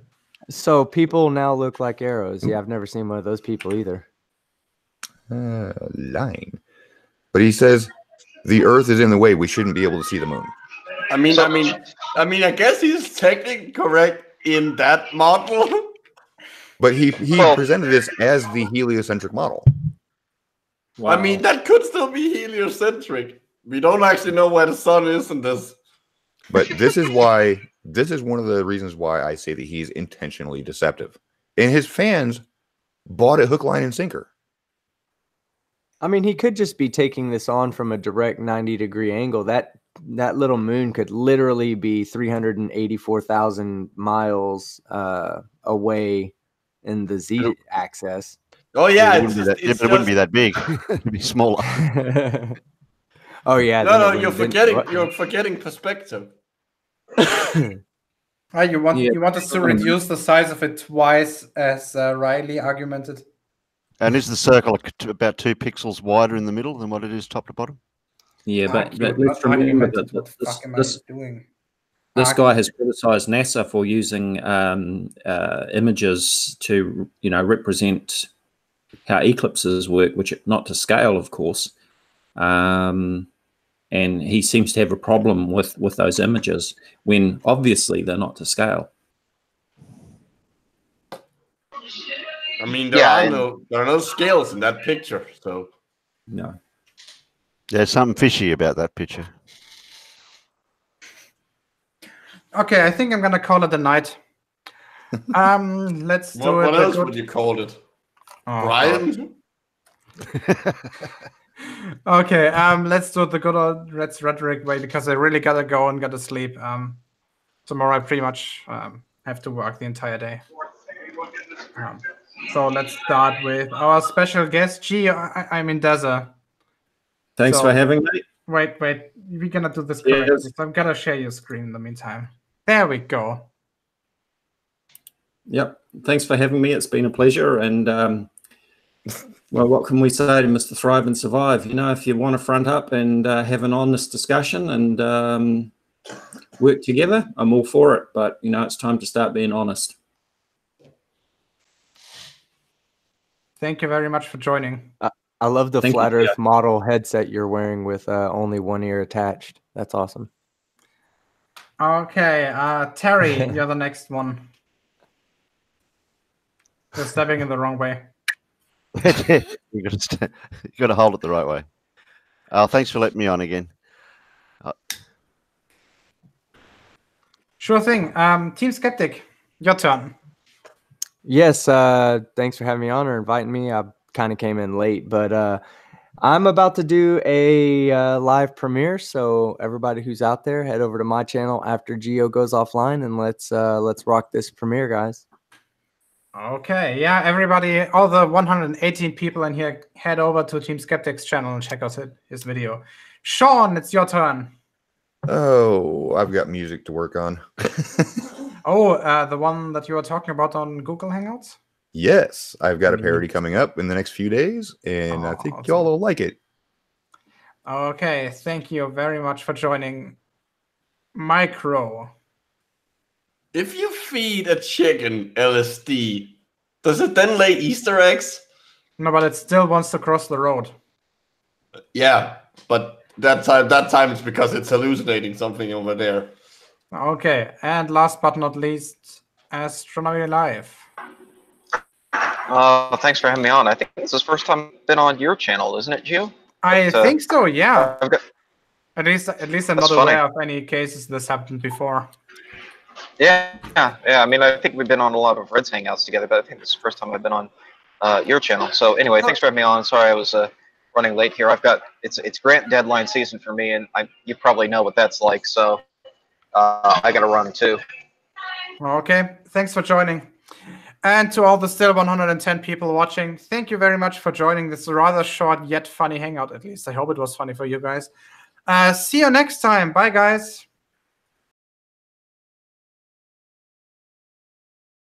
So people now look like arrows. Yeah, I've never seen one of those people either. Lying. But he says the Earth is in the way. We shouldn't be able to see the moon. I guess he's technically correct in that model. But he presented this as the heliocentric model. Wow. I mean, that could still be heliocentric. We don't actually know where the sun is in this. But this is one of the reasons why I say that he's intentionally deceptive. And his fans bought it hook, line, and sinker. I mean, he could just be taking this on from a direct 90-degree angle. That little moon could literally be 384,000 miles away in the z-axis. Oh yeah, it wouldn't be that big. It'd be smaller. Oh yeah. No, you're forgetting perspective. You want us to reduce the size of it twice, as Riley argumented. And is the circle about 2 pixels wider in the middle than what it is top to bottom? Yeah, but let's remember that this guy has criticized NASA for using images to, represent how eclipses work, which not to scale, of course. And he seems to have a problem with those images when obviously they're not to scale. I mean, there are no scales in that picture, so no. There's something fishy about that picture. Okay, I think I'm gonna call it a night. Let's do it. What else would you call it? Brian? Okay, let's do it the good old Red's rhetoric way, because I really gotta go and gotta sleep. Tomorrow I pretty much have to work the entire day. So let's start with our special guest, I'm in Dazza. Thanks for having me. Wait, we're gonna do this correctly. So I'm gonna share your screen in the meantime. There we go. Yep. Thanks for having me. It's been a pleasure. And well, what can we say to Mr. Thrive and Survive? If you want to front up and have an honest discussion and work together, I'm all for it. But it's time to start being honest. Thank you very much for joining. I love the Flat Earth model headset you're wearing with only one ear attached. That's awesome. Okay, Terry, you're the next one. You're stepping in the wrong way. You got to hold it the right way. Thanks for letting me on again. Sure thing. Team Skeptic, your turn. Yes, thanks for having me on or inviting me. I kind of came in late, but I'm about to do a live premiere. So everybody who's out there, head over to my channel after Geo goes offline, and let's rock this premiere, guys. Okay, yeah, everybody, all the 118 people in here, head over to Team Skeptic's channel and check out his video. Sean, it's your turn. Oh, I've got music to work on. The one that you were talking about on Google Hangouts? Yes, I've got a parody coming up in the next few days, and I think y'all will like it. Okay, thank you very much for joining. Micro. If you feed a chicken LSD, does it then lay Easter eggs? No, but it still wants to cross the road. Yeah, but that time it's because it's hallucinating something over there. Okay, and last but not least, Astronomy Live. Thanks for having me on. I think it's the first time I've been on your channel, isn't it, Gio? I think so, yeah. At least I'm not aware of any cases this happened before. Yeah. I mean, I think we've been on a lot of Reds Hangouts together, but I think this is the first time I've been on your channel. So anyway, thanks for having me on. Sorry I was running late here. It's grant deadline season for me, and you probably know what that's like. So I got to run too. Okay, thanks for joining. And to all the still 110 people watching, thank you very much for joining this rather short yet funny hangout, at least. I hope it was funny for you guys. See you next time. Bye, guys.